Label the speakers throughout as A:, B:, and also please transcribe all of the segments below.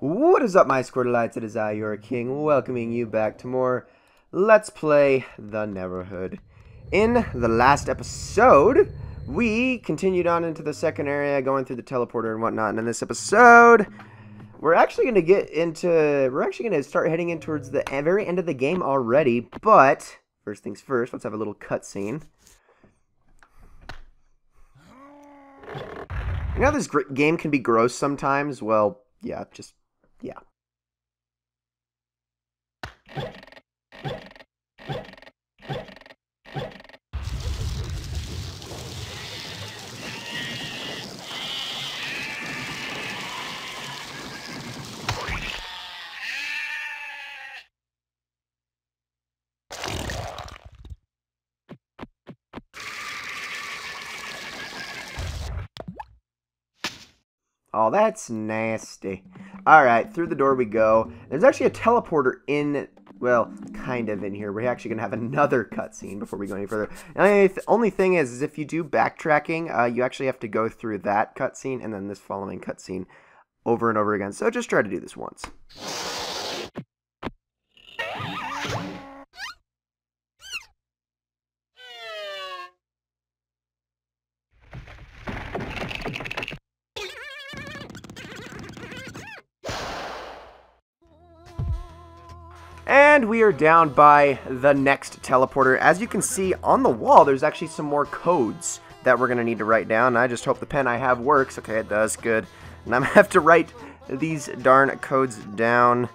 A: What is up, my Squirtleites? It is I, your king, welcoming you back to more Let's Play the Neverhood. In the last episode, we continued on into the second area, going through the teleporter and whatnot, and in this episode, we're actually going to start heading in towards the very end of the game already, but, first things first, let's have a little cutscene. You know how this game can be gross sometimes? Well, yeah. Oh, that's nasty. Alright, through the door we go. There's actually a teleporter in, well, kind of in here. We're actually going to have another cutscene before we go any further. And the only thing is if you do backtracking, you actually have to go through that cutscene and then this following cutscene over and over again. So just try to do this once. And we are down by the next teleporter. As you can see on the wall, there's actually some more codes that we're going to need to write down. I just hope the pen I have works. Okay, it does. Good. And I'm going to have to write these darn codes down.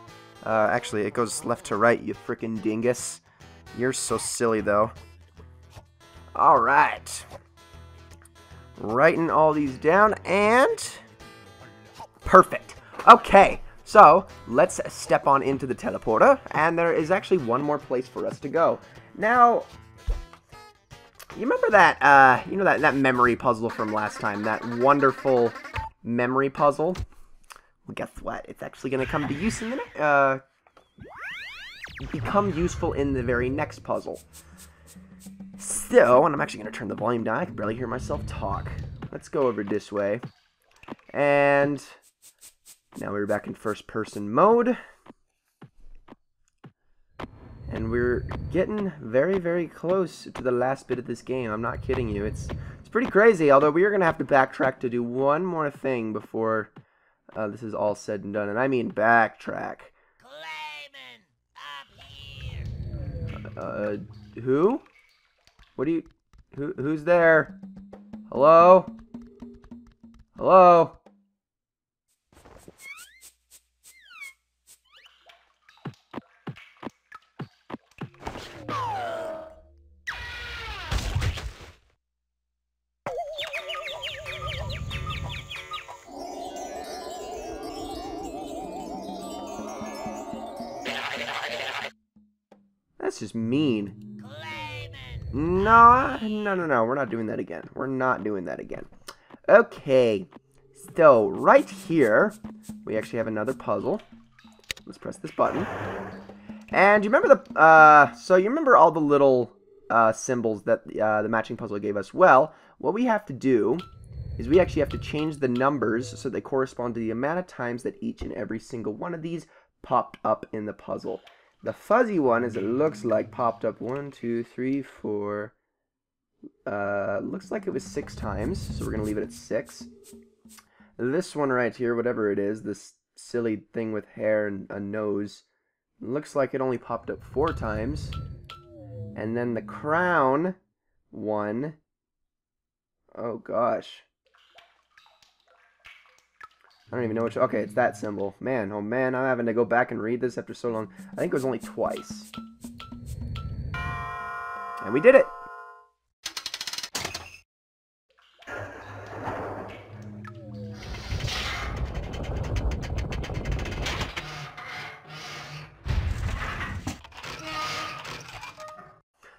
A: Actually, it goes left to right, you frickin' dingus. You're so silly, though. Alright. Writing all these down, and... perfect. Okay. So, let's step on into the teleporter, and there is actually one more place for us to go. Now, you remember that, that memory puzzle from last time? That wonderful memory puzzle? Well, guess what? It's actually going to come to use in the become useful in the very next puzzle. So, and I'm actually going to turn the volume down. I can barely hear myself talk. Let's go over this way. And... now we're back in first-person mode. And we're getting very, very close to the last bit of this game. I'm not kidding you. It's pretty crazy, although we are going to have to backtrack to do one more thing before this is all said and done. And I mean backtrack.
B: Clayman, up here.
A: Who? What do you... Who's there? Hello? Hello? That's just mean. No, we're not doing that again. We're not doing that again. Okay, so right here, we actually have another puzzle. Let's press this button. And you remember you remember all the little symbols that the matching puzzle gave us? Well, what we have to do is we actually have to change the numbers so they correspond to the amount of times that each and every single one of these popped up in the puzzle. The fuzzy one, as it looks like, popped up 1, 2, 3, 4. Looks like it was 6 times, so we're going to leave it at 6. This one right here, whatever it is, this silly thing with hair and a nose, looks like it only popped up 4 times. And then the crown one, oh gosh. I don't even know which... okay, it's that symbol. Man, oh man, I'm having to go back and read this after so long. I think it was only twice. And we did it!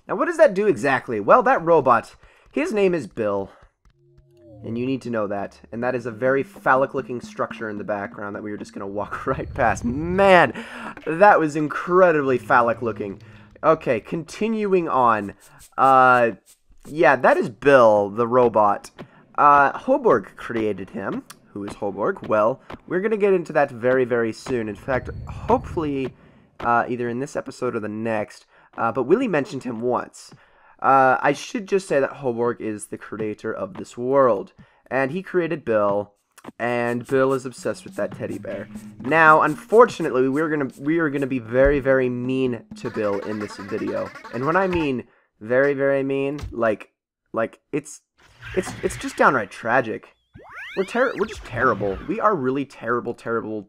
A: Now, what does that do exactly? Well, that robot, his name is Bill. And you need to know that. And that is a very phallic-looking structure in the background that we were just going to walk right past. Man, that was incredibly phallic-looking. Okay, continuing on. Yeah, that is Bill, the robot. Hoborg created him, Who is Holborg? Well, we're going to get into that very, very soon. In fact, hopefully, either in this episode or the next. But Willie mentioned him once. I should just say that Holborg is the creator of this world. And he created Bill. And Bill is obsessed with that teddy bear. Now, unfortunately, we are gonna be very, very mean to Bill in this video. And when I mean very, very mean, like it's just downright tragic. We're just terrible. We are really terrible, terrible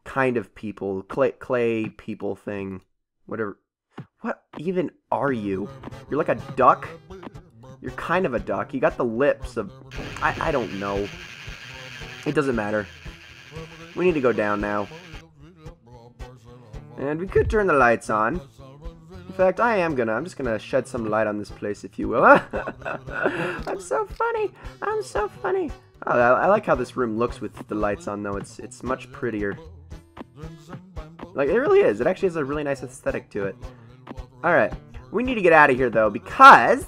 A: kind of people. Clay people thing. Whatever. What even are you? You're like a duck? You're kind of a duck. You got the lips of... I don't know. It doesn't matter. We need to go down now. And we could turn the lights on. In fact, I'm just gonna shed some light on this place, if you will. I'm so funny. I'm so funny. Oh, I like how this room looks with the lights on, though. It's much prettier. Like, it really is. It actually has a really nice aesthetic to it. Alright. We need to get out of here, though, because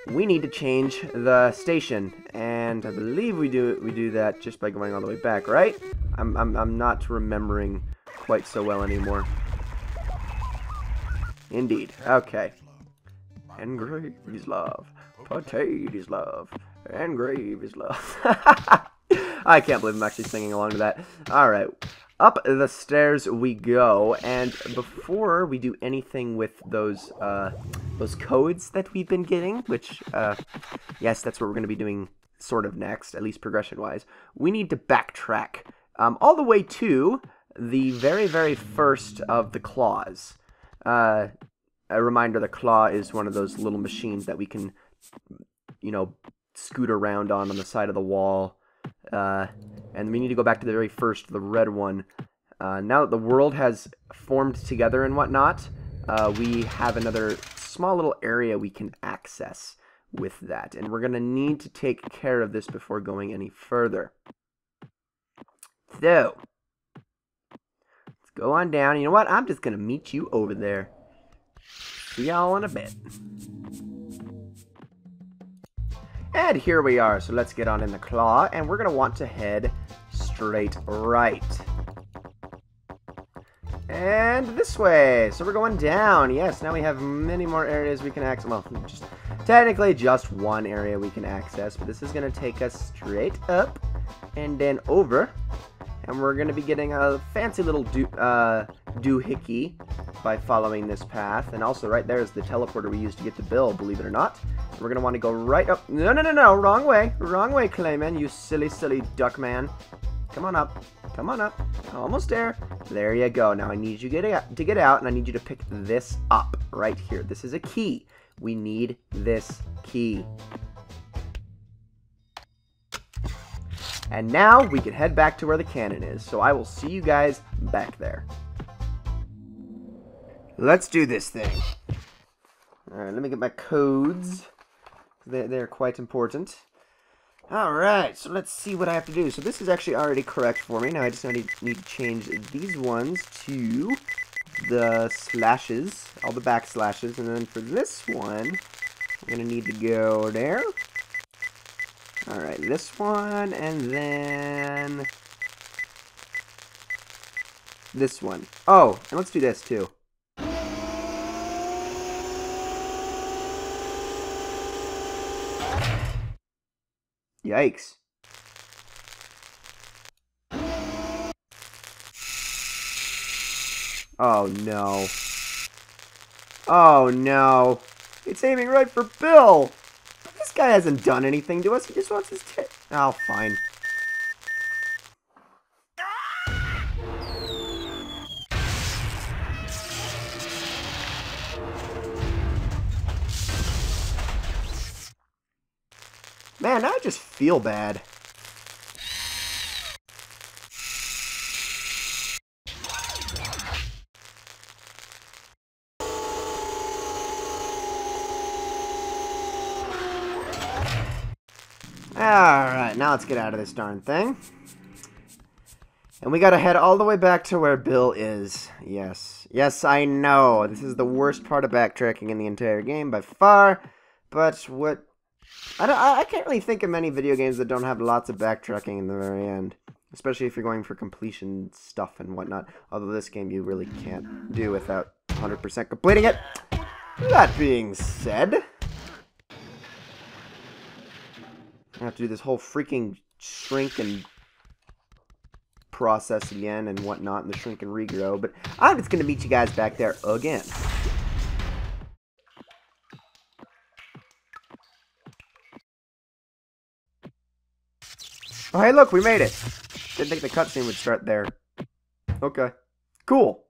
A: we need to change the station. And I believe we do that just by going all the way back, right? I'm not remembering quite so well anymore. Indeed. Okay. And gravy's love. Potatoes love. And gravy's love. I can't believe I'm actually singing along to that. Alright. Up the stairs we go, and before we do anything with those codes that we've been getting, which, yes, that's what we're going to be doing sort of next, at least progression-wise, we need to backtrack all the way to the very, very first of the claws. A reminder, the claw is one of those little machines that we can, you know, scoot around on the side of the wall. And we need to go back to the very first, the red one. Now that the world has formed together and whatnot, we have another small little area we can access with that. And we're going to need to take care of this before going any further. So, let's go on down. You know what? I'm just going to meet you over there. See y'all in a bit. And here we are, so let's get on in the claw, and we're going to want to head straight right. And this way, so we're going down. Yes, now we have many more areas we can access. Well, technically just one area we can access, but this is going to take us straight up and then over. And we're going to be getting a fancy little doohickey by following this path. And also right there is the teleporter we used to get to Bill, believe it or not. We're going to want to go right up. No, no, no, no. Wrong way. Wrong way, Clayman. You silly, silly duck man. Come on up. Come on up. Almost there. There you go. Now I need you to get out, and I need you to pick this up right here. This is a key. We need this key. And now we can head back to where the cannon is. So I will see you guys back there. Let's do this thing. Alright, let me get my codes. They're quite important. Alright, so let's see what I have to do. So this is actually already correct for me. Now I just need to change these ones to the slashes, all the backslashes. And then for this one, I'm going to need to go there. Alright, this one, and then this one. Oh, and let's do this too. Yikes. Oh no. Oh no. It's aiming right for Bill. This guy hasn't done anything to us. He just wants his tit. Oh, fine. Man, now I just feel bad. Alright, now let's get out of this darn thing. And we gotta head all the way back to where Bill is. Yes. Yes, I know. This is the worst part of backtracking in the entire game by far. But what I can't really think of many video games that don't have lots of backtracking in the very end. Especially if you're going for completion stuff and whatnot. Although this game you really can't do without 100% completing it. That being said, I have to do this whole freaking shrink and process again and whatnot, and the shrink and regrow. But I'm just going to meet you guys back there again. Oh, hey, look, we made it. Didn't think the cutscene would start there. Okay. Cool.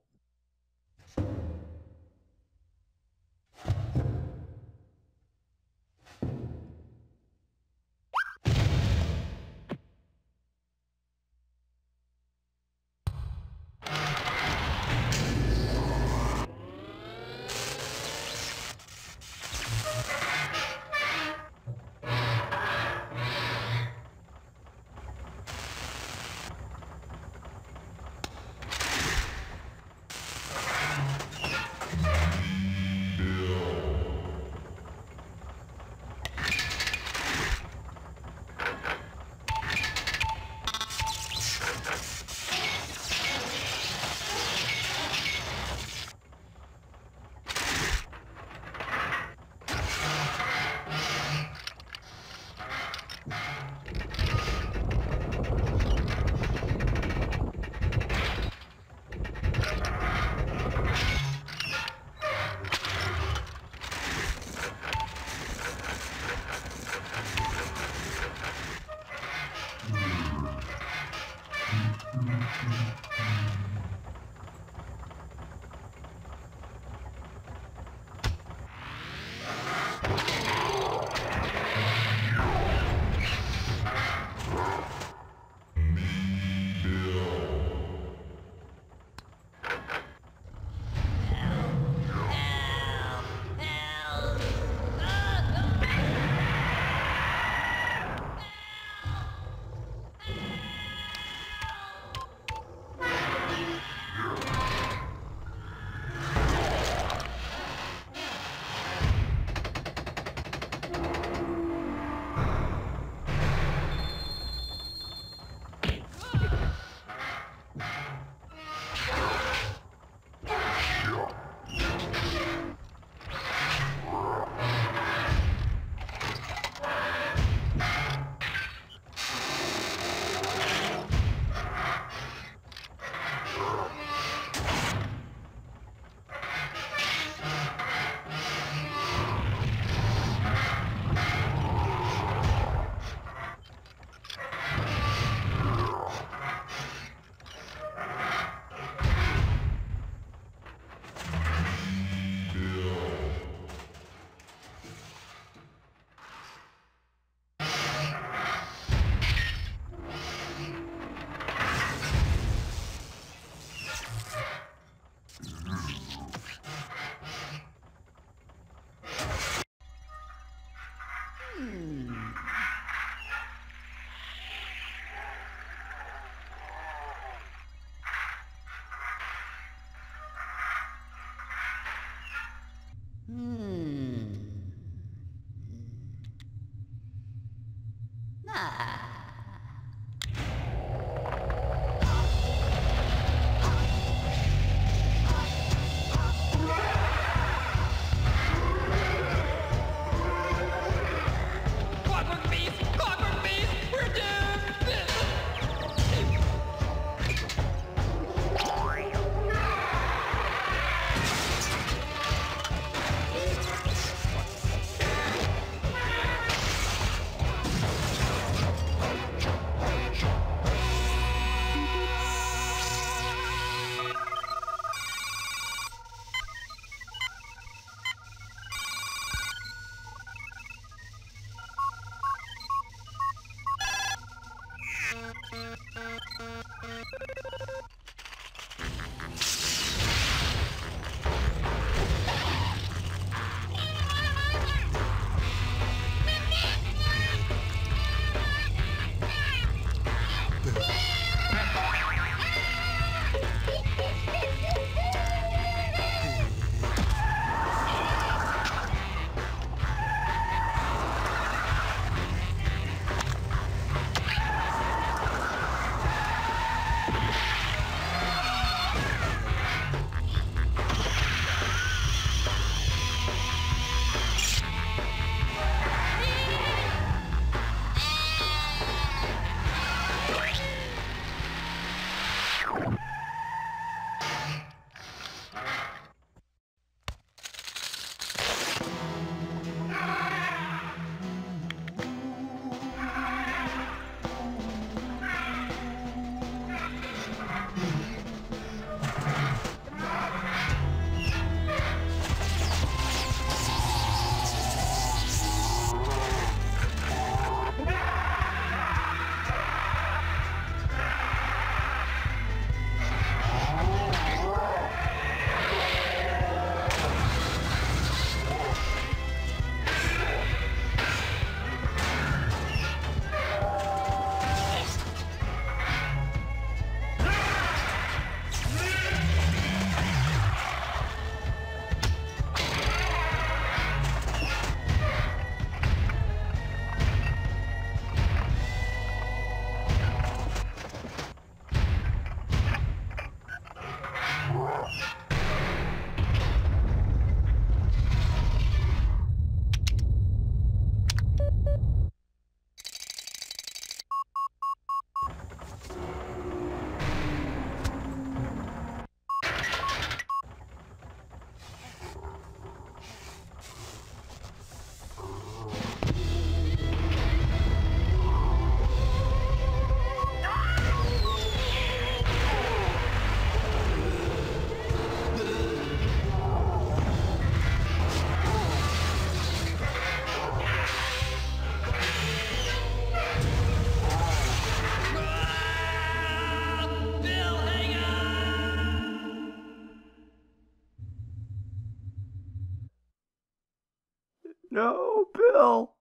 A: No, Bill.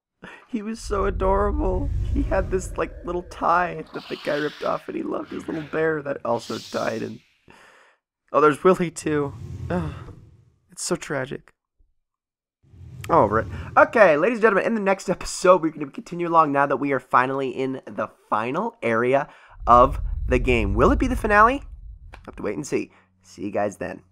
A: He was so adorable. He had this, like, little tie that the guy ripped off, and he loved his little bear that also died. And oh, there's Willie, too. Oh, it's so tragic. Oh, right. Okay, ladies and gentlemen, in the next episode, we're going to continue along now that we are finally in the final area of the game. Will it be the finale? Have to wait and see. See you guys then.